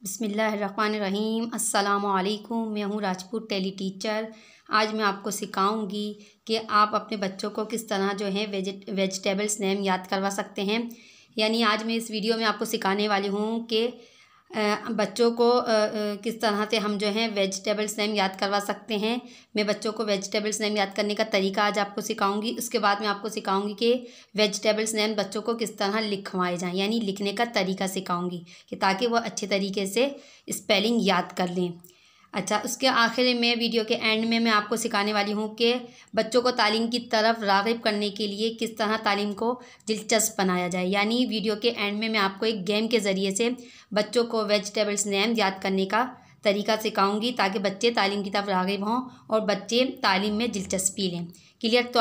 बिस्मिल्लाहिर्रहमानिर्रहीम। अस्सलामुअलैकुम। मैं हूँ राजपूत टेली टीचर। आज मैं आपको सिखाऊंगी कि आप अपने बच्चों को किस तरह जो है वेजिटेबल्स नेम याद करवा सकते हैं। यानी आज मैं इस वीडियो में आपको सिखाने वाली हूँ कि बच्चों को किस तरह से हम जो है वेजिटेबल्स नेम याद करवा सकते हैं। मैं बच्चों को वेजिटेबल्स नेम याद करने का तरीका आज आपको सिखाऊंगी। उसके बाद मैं आपको सिखाऊंगी कि वेजिटेबल्स नेम बच्चों को किस तरह लिखवाए जाएं, यानी लिखने का तरीका सिखाऊंगी कि ताकि वो अच्छे तरीके से स्पेलिंग याद कर लें। अच्छा, उसके आखिर में वीडियो के एंड में मैं आपको सिखाने वाली हूँ कि बच्चों को तालीम की तरफ राग़िब करने के लिए किस तरह तालीम को दिलचस्प बनाया जाए। यानी वीडियो के एंड में मैं आपको एक गेम के ज़रिए से बच्चों को वेजिटेबल्स नेम याद करने का तरीका सिखाऊंगी ताकि बच्चे तालीम की तरफ राग़िब हों और बच्चे तालीम में दिलचस्पी लें। क्लियर?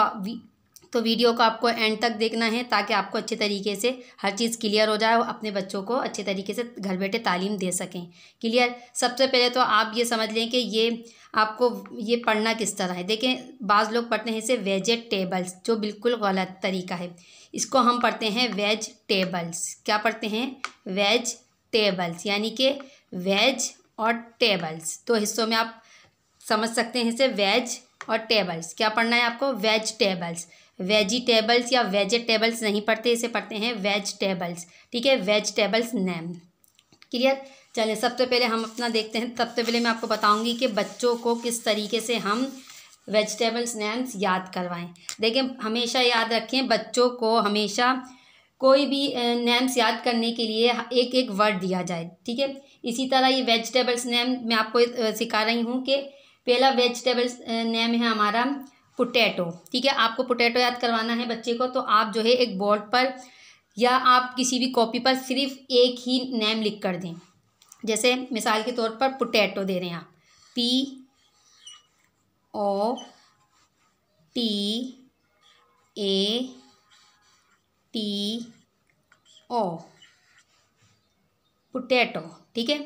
तो वीडियो को आपको एंड तक देखना है ताकि आपको अच्छे तरीके से हर चीज़ क्लियर हो जाए और अपने बच्चों को अच्छे तरीके से घर बैठे तालीम दे सकें। क्लियर? सबसे पहले तो आप ये समझ लें कि ये आपको ये पढ़ना किस तरह है। देखें, बाज़ लोग पढ़ते हैं इसे वेजिटेबल्स, जो बिल्कुल गलत तरीका है। इसको हम पढ़ते हैं वेज टेबल्स। क्या पढ़ते हैं? वेज टेबल्स, यानी कि वेज और टेबल्स दो हिस्सों में आप समझ सकते हैं इसे, वेज और टेबल्स। क्या पढ़ना है आपको? वेजिटेबल्स। वेजिटेबल्स या वेजिटेबल्स नहीं पढ़ते, इसे पढ़ते हैं वेजिटेबल्स। ठीक है, वेजिटेबल्स नेम। क्लियर? चलिए, सबसे पहले हम अपना देखते हैं। सबसे पहले मैं आपको बताऊंगी कि बच्चों को किस तरीके से हम वेजिटेबल्स नेम्स याद करवाएं। देखें, हमेशा याद रखें, बच्चों को हमेशा कोई भी नेम्स याद करने के लिए एक एक वर्ड दिया जाए। ठीक है, इसी तरह ये वेजिटेबल्स नेम मैं आपको सिखा रही हूँ कि पहला वेजिटेबल्स नेम है हमारा पोटैटो। ठीक है, आपको पोटैटो याद करवाना है बच्चे को, तो आप जो है एक बोर्ड पर या आप किसी भी कॉपी पर सिर्फ एक ही नेम लिख कर दें। जैसे मिसाल के तौर पर पोटैटो दे रहे हैं आप, POTATO, पोटैटो। ठीक है,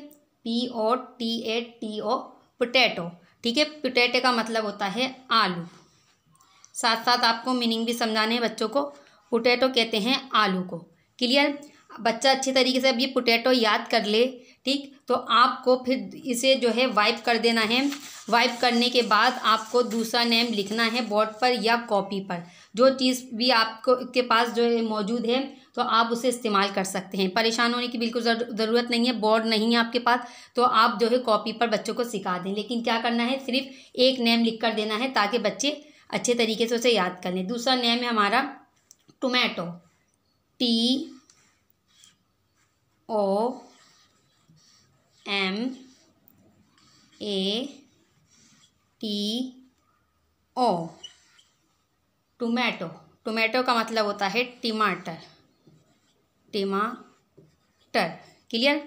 POTATO, पोटैटो। ठीक है, पोटैटो का मतलब होता है आलू। साथ साथ आपको मीनिंग भी समझाने हैं बच्चों को। पोटैटो कहते हैं आलू को। क्लियर? बच्चा अच्छे तरीके से अब ये पोटैटो याद कर ले, ठीक, तो आपको फिर इसे जो है वाइप कर देना है। वाइप करने के बाद आपको दूसरा नेम लिखना है बोर्ड पर या कॉपी पर। जो चीज़ भी आपको के पास जो है मौजूद है तो आप उसे इस्तेमाल कर सकते हैं। परेशान होने की बिल्कुल ज़रूरत नहीं है। बोर्ड नहीं है आपके पास तो आप जो है कॉपी पर बच्चों को सिखा दें, लेकिन क्या करना है, सिर्फ एक नेम लिख कर देना है ताकि बच्चे अच्छे तरीके से उसे याद कर लें। दूसरा नेम है हमारा टोमेटो, TOMATO, टोमेटो। टोमेटो का मतलब होता है टमाटर, टमाटर। क्लियर?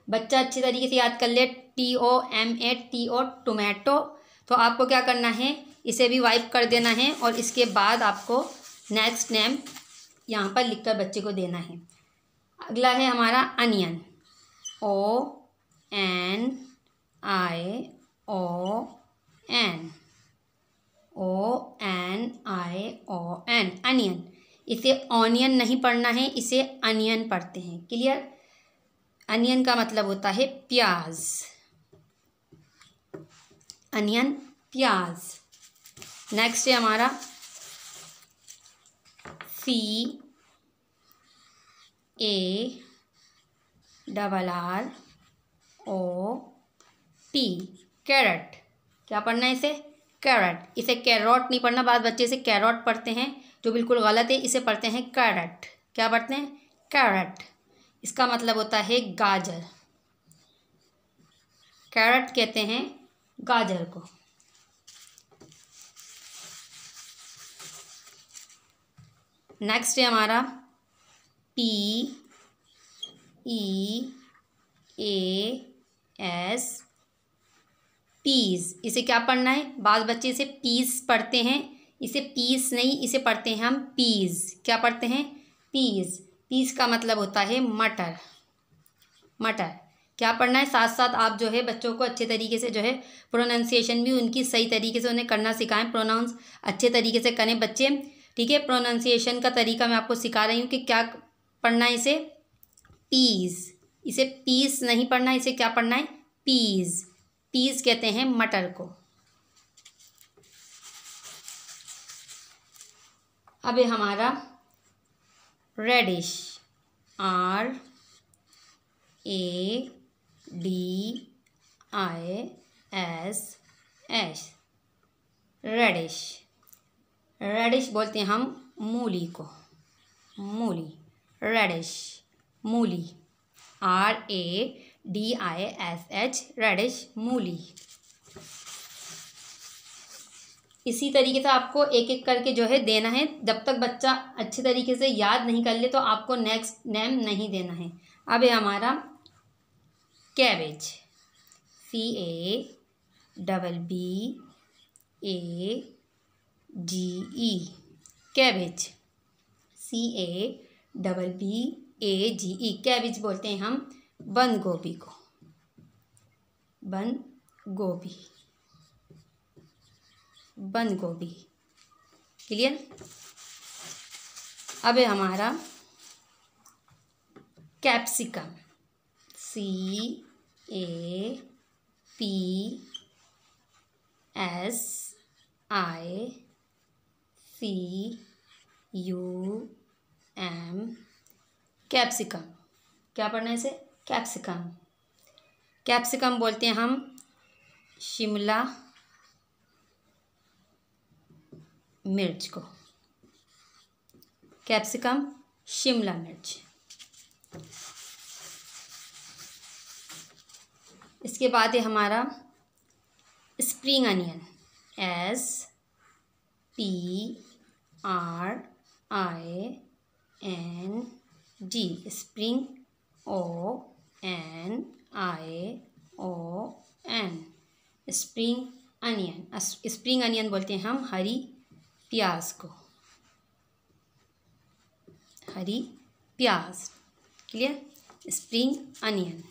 बच्चा अच्छे तरीके से याद कर ले, TOMATO, टोमेटो। तो आपको क्या करना है, इसे भी वाइप कर देना है और इसके बाद आपको नेक्स्ट नेम यहाँ पर लिखकर बच्चे को देना है। अगला है हमारा अनियन, ONION, अनियन। इसे ऑनियन नहीं पढ़ना है, इसे अनियन पढ़ते हैं। क्लियर? अनियन का मतलब होता है प्याज, अनियन, प्याज। नेक्स्ट है हमारा CARROT, कैरट। क्या पढ़ना है इसे? कैरट। इसे कैरोट नहीं पढ़ना। बाद बच्चे इसे कैरोट पढ़ते हैं, जो बिल्कुल गलत है। इसे पढ़ते हैं कैरट। क्या पढ़ते हैं? कैरट। इसका मतलब होता है गाजर। कैरट कहते हैं गाजर को। नेक्स्ट है हमारा PEAS, पीस। इसे क्या पढ़ना है? बाद बच्चे इसे पीस पढ़ते हैं, इसे पीस नहीं, इसे पढ़ते हैं हम पीस। क्या पढ़ते हैं? पीस। पीस का मतलब होता है मटर, मटर। क्या पढ़ना है? साथ साथ आप जो है बच्चों को अच्छे तरीके से जो है प्रोनाउंसिएशन भी उनकी सही तरीके से उन्हें करना सिखाएं। प्रोनाउंस अच्छे तरीके से करें बच्चे। ठीक है, प्रोनाउंसिएशन का तरीका मैं आपको सिखा रही हूँ कि क्या पढ़ना है इसे। पीस, इसे पीस नहीं पढ़ना, इसे क्या पढ़ना है? पीज। पीज कहते हैं मटर को। अब ये हमारा रेडिश, RADISH, रेडिश। रेडिश बोलते हैं हम मूली को, मूली, रेडिश, मूली, RADISH, रेडिश, मूली। इसी तरीके से आपको एक एक करके जो है देना है। जब तक बच्चा अच्छे तरीके से याद नहीं कर ले तो आपको नेक्स्ट नेम नहीं देना है। अब है हमारा cabbage, CABBAGE, cabbage, CABBAGE, cabbage बोलते हैं हम बंद गोभी को, बंद गोभी, बंद गोभी। क्लियर? अब है हमारा कैप्सिकम, CAPSICUM, कैप्सिकम। क्या पढ़ना है इसे? कैप्सिकम। कैप्सिकम बोलते हैं हम शिमला मिर्च को, कैप्सिकम, शिमला मिर्च। इसके बाद है हमारा spring onion, SPRING, spring, ONION, spring onion. Spring onion बोलते हैं हम हरी प्याज को, हरी प्याज। क्लियर? Spring onion.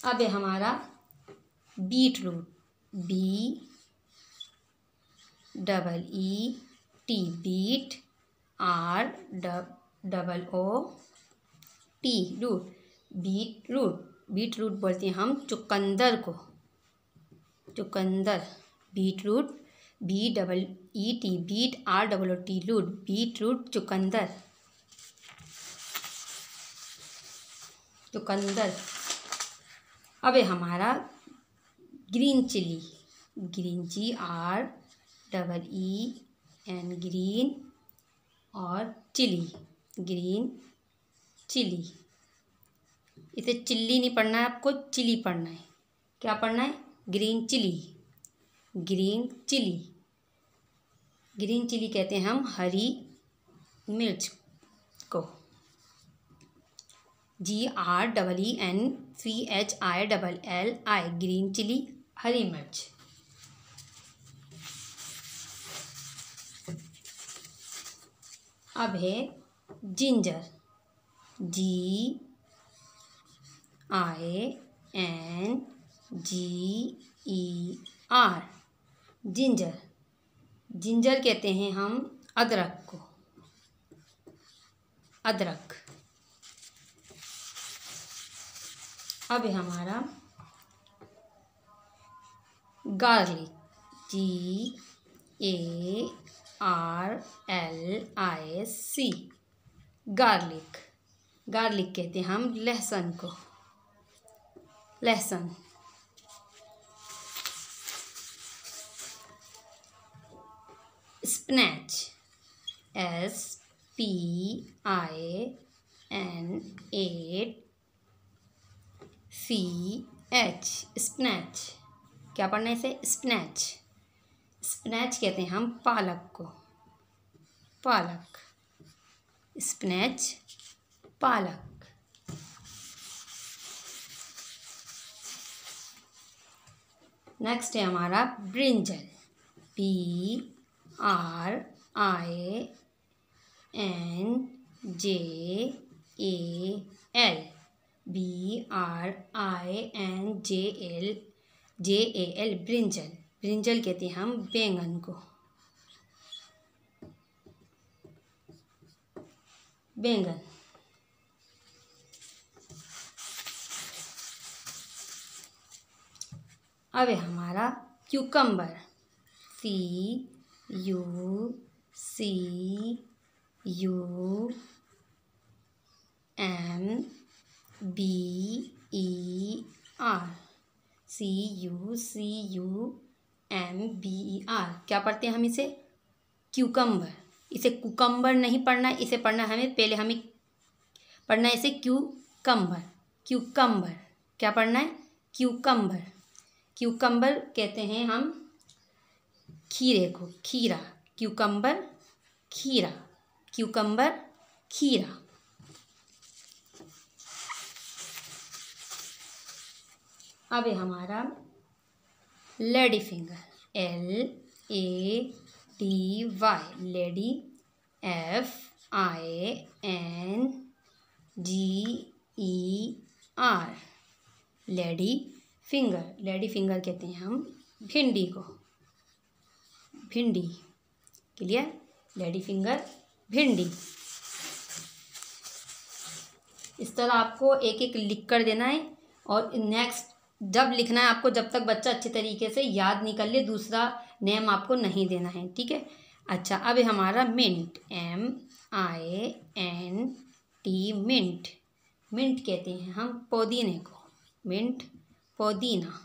अब है हमारा beet root, BEET, beet, ROOT, root, beet root. Beet root बोलते हैं हम चुकंदर को, चुकंदर, beet root, BEET, beet, ROOT, root, beet root, चुकंदर, चुकंदर। अब है हमारा green chilli, green, GREEN, green, और चिली, ग्रीन चिली। इसे चिल्ली नहीं पढ़ना है आपको, चिली पढ़ना है। क्या पढ़ना है? Green chilli, green chilli. Green chilli कहते हैं हम हरी मिर्च को, GREENCHILLI, ग्रीन चिली, हरी मिर्च। अब है जिंजर, GINGER, जिंजर। जिंजर कहते हैं हम अदरक को, अदरक। अब है हमारा गार्लिक, GARLIC, गार्लिक। गार्लिक कहते हैं हम लहसुन को, लहसुन। Spinach, SPINACH, spinach. क्या पढ़ना है इसे? स्पिनच। स्पिनच कहते हैं हम पालक को, पालक, स्पिनच, पालक। नेक्स्ट है हमारा ब्रिंजल, BRINJAL, ब्रिंजल। ब्रिंजल कहते हैं हम बैंगन को। बैंगन। अब है हमारा क्यूकम्बर, CUCUMBER। क्या पढ़ते हैं हम इसे? क्यूकम्बर। इसे कुकम्बर नहीं पढ़ना, इसे पढ़ना हमें पहले हमें पढ़ना है इसे क्यूकम्बर। क्यूकम्बर क्या पढ़ना है? क्यूकम्बर। क्यूकम्बर कहते हैं हम खीरे को, खीरा। क्यूकम्बर खीरा, क्यूकम्बर खीरा। अब है हमारा lady finger, LADY, lady, FINGER, lady finger. Lady finger कहते हैं हम भिंडी को, भिंडी। क्लियर? लेडी फिंगर भिंडी। इस तरह आपको एक एक लिख कर देना है और नेक्स्ट जब लिखना है आपको, जब तक बच्चा अच्छे तरीके से याद नहीं कर ले, दूसरा नेम आपको नहीं देना है। ठीक है? अच्छा, अब है हमारा मिंट, MINT, मिंट। मिंट कहते हैं हम पुदीने को, मिंट पुदीना,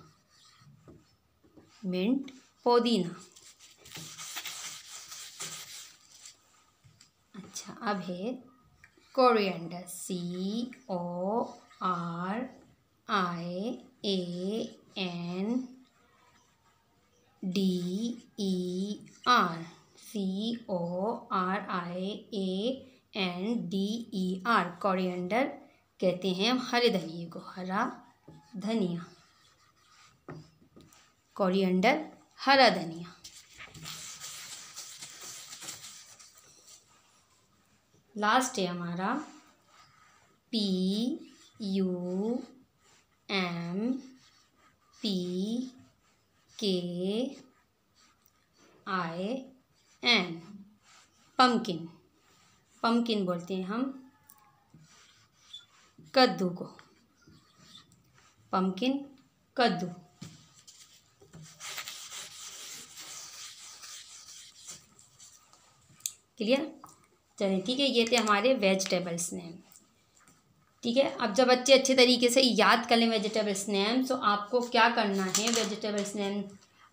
मिंट पुदीना। अच्छा, अब है कोरिएंडर, CORIANDER, कोरिएंडर कहते हैं हम हरे धनिए को, हरा धनिया, कोरिएंडर हरा धनिया। लास्ट है हमारा PUMPKIN, पम्पकिन। पम्पकिन बोलते हैं हम कद्दू को, पम्पकिन कद्दू। क्लियर? चलिए ठीक है, ये थे हमारे वेजिटेबल्स नेम। ठीक है, अब जब बच्चे अच्छे तरीके से याद कर लें वेजिटेबल्स नेम, तो आपको क्या करना है, वेजिटेबल्स नेम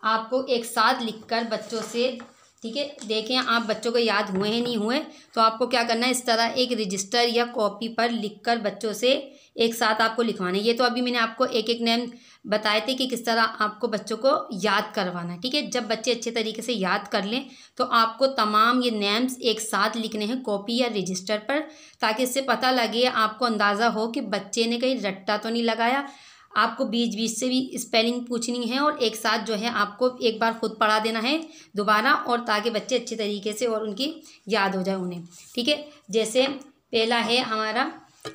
आपको एक साथ लिखकर बच्चों से, ठीक है, देखें आप बच्चों को याद हुए हैं नहीं हुए, तो आपको क्या करना है, इस तरह एक रजिस्टर या कॉपी पर लिखकर बच्चों से एक साथ आपको लिखवाना है। ये तो अभी मैंने आपको एक एक नेम बताए थे कि किस तरह आपको बच्चों को याद करवाना है। ठीक है, जब बच्चे अच्छे तरीके से याद कर लें तो आपको तमाम ये नेम्स एक साथ लिखने हैं कॉपी या रजिस्टर पर, ताकि इससे पता लगे, आपको अंदाज़ा हो कि बच्चे ने कहीं रट्टा तो नहीं लगाया। आपको बीच बीच से भी स्पेलिंग पूछनी है और एक साथ जो है आपको एक बार खुद पढ़ा देना है दोबारा, और ताकि बच्चे अच्छे तरीके से और उनकी याद हो जाए उन्हें। ठीक है, जैसे पहला है हमारा,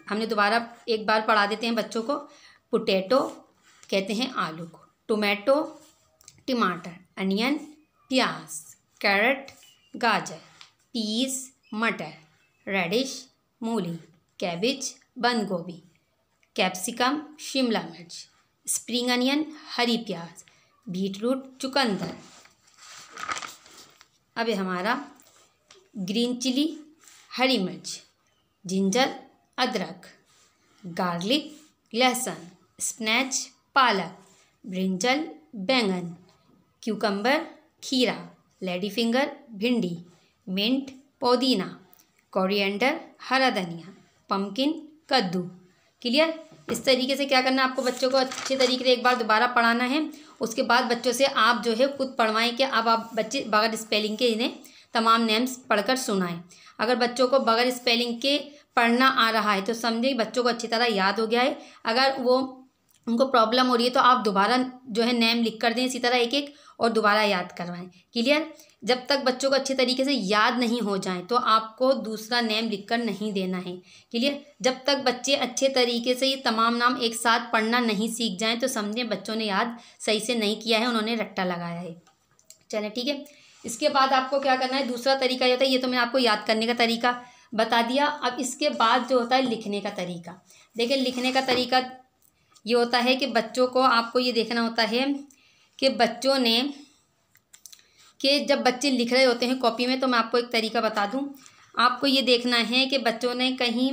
हमने दोबारा एक बार पढ़ा देते हैं बच्चों को। पोटैटो कहते हैं आलू को, टोमेटो टमाटर, अनियन प्याज, कैरेट गाजर, पीस मटर, रेडिश मूली, कैबिज बंद गोभी, कैप्सिकम शिमला मिर्च, स्प्रिंग अनियन हरी प्याज, बीटरूट चुकंदर। अब है हमारा ग्रीन चिली हरी मिर्च, जिंजर अदरक, गार्लिक लहसुन, स्पिनच पालक, ब्रिंजल बैंगन, क्यूकम्बर खीरा, लेडी फिंगर भिंडी, मिंट पुदीना, कोरिएंडर हरा धनिया, पम्पकिन कद्दू। क्लियर? इस तरीके से क्या करना है, आपको बच्चों को अच्छे तरीके से एक बार दोबारा पढ़ाना है। उसके बाद बच्चों से आप जो है खुद पढ़वाएं कि अब आप बच्चे बगैर स्पेलिंग के इन्हें तमाम नेम्स पढ़कर सुनाएं। अगर बच्चों को बगैर स्पेलिंग के पढ़ना आ रहा है तो समझे बच्चों को अच्छी तरह याद हो गया है। अगर वो उनको प्रॉब्लम हो रही है तो आप दोबारा जो है नेम लिख कर दें इसी तरह एक एक, और दोबारा याद करवाएं। क्लियर? जब तक बच्चों को अच्छे तरीके से याद नहीं हो जाए तो आपको दूसरा नेम लिखकर नहीं देना है। क्लियर? जब तक बच्चे अच्छे तरीके से ये तमाम नाम एक साथ पढ़ना नहीं सीख जाएं तो समझें बच्चों ने याद सही से नहीं किया है, उन्होंने रट्टा लगाया है। चलें ठीक है। इसके बाद आपको क्या करना है, दूसरा तरीका ये होता है, ये तो मैं आपको याद करने का तरीका बता दिया। अब इसके बाद जो होता है लिखने का तरीका, देखिए लिखने का तरीका ये होता है कि बच्चों को आपको ये देखना होता है कि बच्चों ने कि जब बच्चे लिख रहे होते हैं कॉपी में, तो मैं आपको एक तरीका बता दूं। आपको ये देखना है कि बच्चों ने कहीं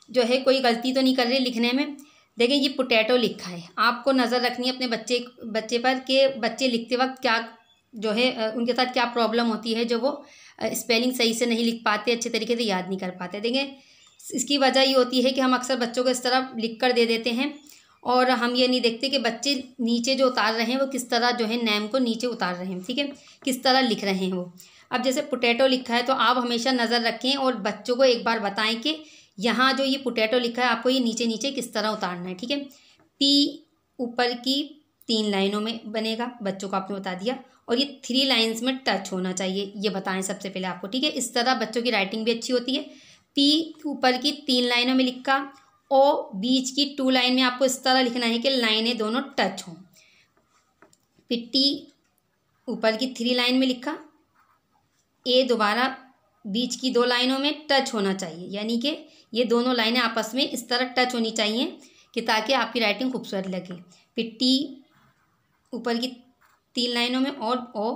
जो है कोई गलती तो नहीं कर रहे लिखने में। देखिए ये पोटैटो लिखा है, आपको नज़र रखनी है अपने बच्चे पर कि बच्चे लिखते वक्त क्या जो है उनके साथ क्या प्रॉब्लम होती है, जो वो स्पेलिंग सही से नहीं लिख पाते, अच्छे तरीके से याद नहीं कर पाते। देखिए इसकी वजह ये होती है कि हम अक्सर बच्चों को इस तरह लिख कर दे देते हैं और हम ये नहीं देखते कि बच्चे नीचे जो उतार रहे हैं वो किस तरह जो है नेम को नीचे उतार रहे हैं, ठीक है, किस तरह लिख रहे हैं वो। अब जैसे पोटैटो लिखा है तो आप हमेशा नज़र रखें और बच्चों को एक बार बताएं कि यहाँ जो ये पोटैटो लिखा है आपको ये नीचे नीचे किस तरह उतारना है, ठीक है। पी ऊपर की 3 लाइनों में बनेगा, बच्चों को आपने बता दिया, और ये 3 लाइन्स में टच होना चाहिए, ये बताएं सबसे पहले आपको, ठीक है। इस तरह बच्चों की राइटिंग भी अच्छी होती है। पी ऊपर की 3 लाइनों में लिखा, ओ बीच की 2 लाइन में आपको इस तरह लिखना है कि लाइनें दोनों टच हों। फिर टी ऊपर की 3 लाइन में लिखा, ए दोबारा बीच की 2 लाइनों में टच होना चाहिए, यानी कि ये दोनों लाइनें आपस में इस तरह टच होनी चाहिए कि ताकि आपकी राइटिंग खूबसूरत लगे। फिर टी ऊपर की 3 लाइनों में और ओ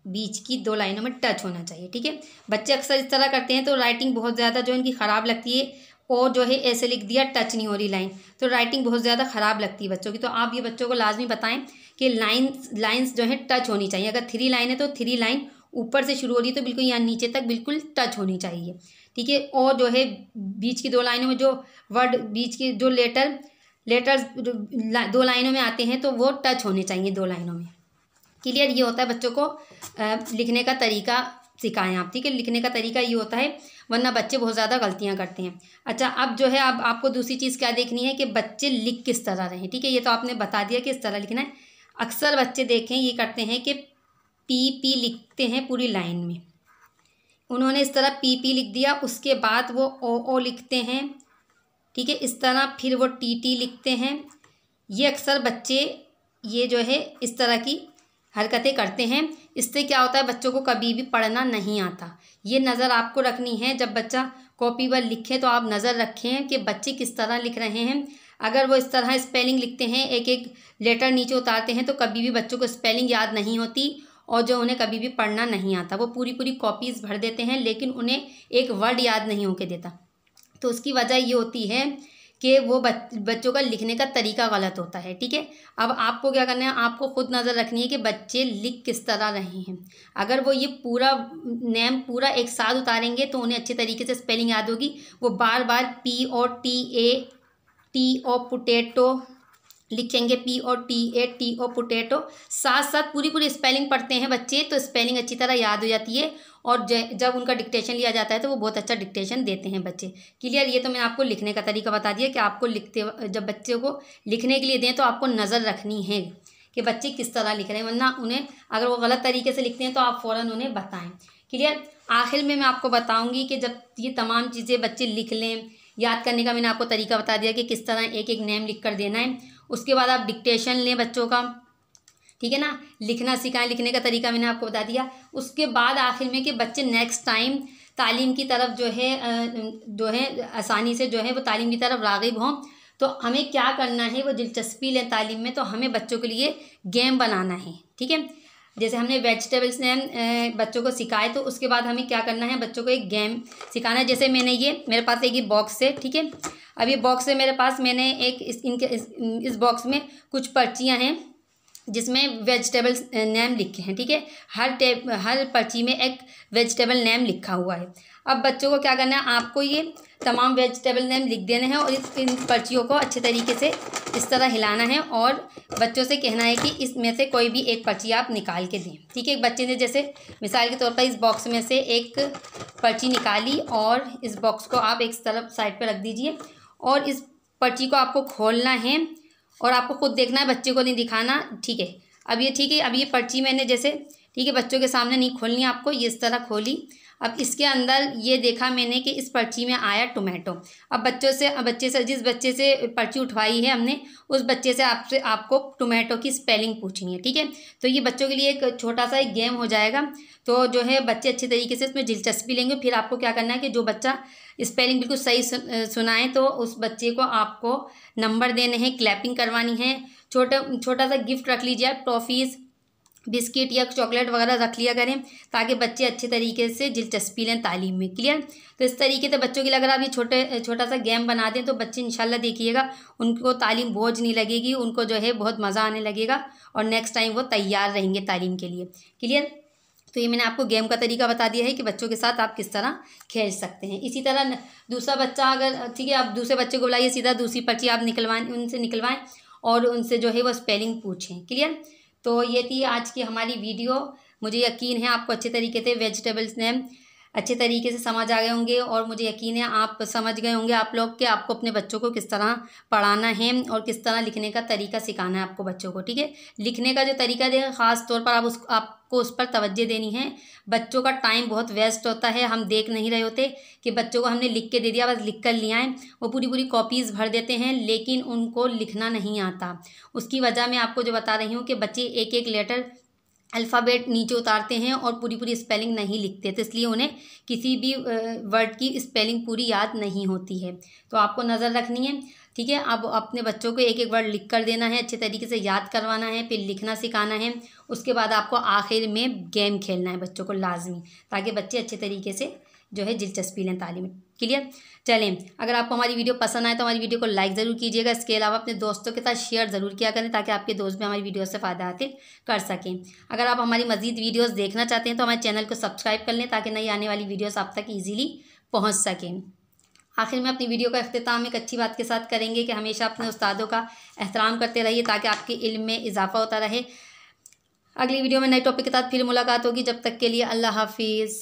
बीच की 2 लाइनों में टच होना चाहिए, ठीक है। बच्चे अक्सर इस तरह करते हैं तो राइटिंग बहुत ज़्यादा जो इनकी ख़राब लगती है। ओ जो है ऐसे लिख दिया, टच नहीं हो रही लाइन, तो राइटिंग बहुत ज़्यादा ख़राब लगती है बच्चों की। तो आप ये बच्चों को लाजमी बताएं कि लाइन्स जो है टच होनी चाहिए। अगर 3 लाइन है तो 3 लाइन ऊपर से शुरू हो रही है तो बिल्कुल यहाँ नीचे तक बिल्कुल टच होनी चाहिए, ठीक है। और जो है बीच की 2 लाइनों में जो वर्ड बीच के जो लेटर्स 2 लाइनों में आते हैं तो वो टच होने चाहिए 2 लाइनों में। क्लियर? ये होता है बच्चों को लिखने का तरीका सिखाएं आप, ठीक है। लिखने का तरीका ये होता है, वरना बच्चे बहुत ज़्यादा गलतियां करते हैं। अच्छा, अब जो है अब आपको दूसरी चीज़ क्या देखनी है कि बच्चे लिख किस तरह रहे हैं, ठीक है। ये तो आपने बता दिया कि इस तरह लिखना है। अक्सर बच्चे देखें ये करते हैं कि पी लिखते हैं पूरी लाइन में, उन्होंने इस तरह पी लिख दिया, उसके बाद वो ओ लिखते हैं, ठीक है, इस तरह। फिर वो टी लिखते हैं। ये अक्सर बच्चे ये जो है इस तरह की हरकतें करते हैं। इससे क्या होता है, बच्चों को कभी भी पढ़ना नहीं आता। ये नज़र आपको रखनी है, जब बच्चा कॉपी पर लिखे तो आप नज़र रखें कि बच्चे किस तरह लिख रहे हैं। अगर वो इस तरह स्पेलिंग लिखते हैं, एक एक लेटर नीचे उतारते हैं, तो कभी भी बच्चों को स्पेलिंग याद नहीं होती और जो उन्हें कभी भी पढ़ना नहीं आता। वो पूरी कॉपीज़ भर देते हैं लेकिन उन्हें एक वर्ड याद नहीं होके देता। तो उसकी वजह ये होती है कि वो बच्चों का लिखने का तरीका गलत होता है, ठीक है। अब आपको क्या करना है, आपको खुद नज़र रखनी है कि बच्चे लिख किस तरह रहे हैं। अगर वो ये पूरा नेम पूरा एक साथ उतारेंगे तो उन्हें अच्छे तरीके से स्पेलिंग याद होगी। वो बार बार पी और टी और पोटैटो लिखेंगे, पी और टी और पोटैटो, साथ साथ पूरी स्पेलिंग पढ़ते हैं बच्चे, तो स्पेलिंग अच्छी तरह याद हो जाती है और जब उनका डिक्टेशन लिया जाता है तो वो बहुत अच्छा डिक्टेशन देते हैं बच्चे। क्लियर? ये तो मैंने आपको लिखने का तरीका बता दिया कि आपको जब बच्चों को लिखने के लिए दें तो आपको नज़र रखनी है कि बच्चे किस तरह लिख रहे हैं, वरना उन्हें अगर वो गलत तरीके से लिखते हैं तो आप फ़ौरन उन्हें बताएं। क्लियर? आखिर में मैं आपको बताऊँगी कि जब ये तमाम चीज़ें बच्चे लिख लें, याद करने का मैंने आपको तरीका बता दिया कि किस तरह एक एक नेम लिख कर देना है। उसके बाद आप डिक्टेशन लें बच्चों का, ठीक है ना, लिखना सिखाएं, लिखने का तरीका मैंने आपको बता दिया। उसके बाद आखिर में कि बच्चे नेक्स्ट टाइम तालीम की तरफ जो है आसानी से जो है वो तालीम की तरफ राग़िब हों। तो हमें क्या करना है, वो दिलचस्पी लें तालीम में, तो हमें बच्चों के लिए गेम बनाना है, ठीक है। जैसे हमने वेजिटेबल्स नेम बच्चों को सिखाए, तो उसके बाद हमें क्या करना है, बच्चों को एक गेम सिखाना है। जैसे मैंने मेरे पास एक ये बॉक्स है, ठीक है। अब ये बॉक्स है मेरे पास, मैंने एक इस बॉक्स में कुछ पर्चियाँ हैं जिसमें वेजिटेबल्स नेम लिखे हैं, ठीक है। हर पर्ची में एक वेजिटेबल नेम लिखा हुआ है। अब बच्चों को क्या करना है, आपको ये तमाम वेजिटेबल नेम लिख देने हैं और इन पर्चियों को अच्छे तरीके से इस तरह हिलाना है और बच्चों से कहना है कि इसमें से कोई भी एक पर्ची आप निकाल के दें, ठीक है। एक बच्चे ने जैसे मिसाल के तौर पर इस बॉक्स में से एक पर्ची निकाली और इस बॉक्स को आप एक तरफ साइड पर रख दीजिए और इस पर्ची को आपको खोलना है और आपको खुद देखना है, बच्चे को नहीं दिखाना, ठीक है। अब ये ठीक है, अब ये पर्ची मैंने जैसे, ठीक है, बच्चों के सामने नहीं खोलनी आपको, ये इस तरह खोली। अब इसके अंदर ये देखा मैंने कि इस पर्ची में आया टोमेटो। अब बच्चे से जिस बच्चे से पर्ची उठवाई है हमने, उस बच्चे से आपको टोमेटो की स्पेलिंग पूछनी है, ठीक है। तो ये बच्चों के लिए एक छोटा सा एक गेम हो जाएगा। तो जो है बच्चे अच्छे तरीके से इसमें दिलचस्पी लेंगे। फिर आपको क्या करना है कि जो बच्चा स्पेलिंग बिल्कुल सही सुनाए तो उस बच्चे को आपको नंबर देने हैं, क्लैपिंग करवानी है। छोटा सा गिफ्ट रख लीजिए आप, टॉफ़ीज़, बिस्किट या चॉकलेट वगैरह रख लिया करें, ताकि बच्चे अच्छे तरीके से दिलचस्पी लें तालीम में। क्लियर। तो इस तरीके से बच्चों के लिए अगर आप ये छोटा सा गेम बना दें तो बच्चे इंशाल्लाह देखिएगा उनको तालीम बोझ नहीं लगेगी, उनको जो है बहुत मज़ा आने लगेगा और नेक्स्ट टाइम वो तैयार रहेंगे तालीम के लिए। क्लियर। तो ये मैंने आपको गेम का तरीका बता दिया है कि बच्चों के साथ आप किस तरह खेल सकते हैं। इसी तरह दूसरा बच्चा अगर, ठीक है, आप दूसरे बच्चे को बुलाइए, सीधा दूसरी पर्ची आप उनसे निकलवाएं और उनसे जो है वो स्पेलिंग पूछें। क्लियर। तो ये थी आज की हमारी वीडियो। मुझे यकीन है आपको अच्छे तरीके से वेजिटेबल्स नेम अच्छे तरीके से समझ आ गए होंगे और मुझे यकीन है आप समझ गए होंगे आप लोग कि आपको अपने बच्चों को किस तरह पढ़ाना है और किस तरह लिखने का तरीका सिखाना है आपको बच्चों को, ठीक है। लिखने का जो तरीका देगा ख़ास तौर पर आपको उस पर तवज्जो देनी है। बच्चों का टाइम बहुत वेस्ट होता है, हम देख नहीं रहे होते कि बच्चों को हमने लिख के दे दिया, बस लिख कर ले आएँ, वो पूरी कॉपीज़ भर देते हैं लेकिन उनको लिखना नहीं आता। उसकी वजह मैं आपको जो बता रही हूँ कि बच्चे एक एक लेटर अल्फ़ाबेट नीचे उतारते हैं और पूरी स्पेलिंग नहीं लिखते, तो इसलिए उन्हें किसी भी वर्ड की स्पेलिंग पूरी याद नहीं होती है। तो आपको नज़र रखनी है, ठीक है। अब अपने बच्चों को एक एक वर्ड लिख कर देना है, अच्छे तरीके से याद करवाना है, फिर लिखना सिखाना है। उसके बाद आपको आखिर में गेम खेलना है बच्चों को लाजमी, ताकि बच्चे अच्छे तरीके से जो है दिलचस्पी लें तालीम में। क्लियर। चलें, अगर आपको हमारी वीडियो पसंद आए तो हमारी वीडियो को लाइक ज़रूर कीजिएगा। इसके अलावा अपने दोस्तों के साथ शेयर ज़रूर किया करें ताकि आपके दोस्त भी हमारी वीडियो से फ़ायदा हासिल कर सकें। अगर आप हमारी मज़ीद वीडियोस देखना चाहते हैं तो हमारे चैनल को सब्सक्राइब कर लें ताकि नई आने वाली वीडियोस आप तक ईजीली पहुँच सकें। आखिर में अपनी वीडियो का अख्तिताम एक अच्छी बात के साथ करेंगे कि हमेशा अपने उस्तादों का एहतराम करते रहिए ताकि आपके इल्म में इजाफा होता रहे। अगली वीडियो में नए टॉपिक के साथ फिर मुलाकात होगी। जब तक के लिए अल्लाह हाफिज़।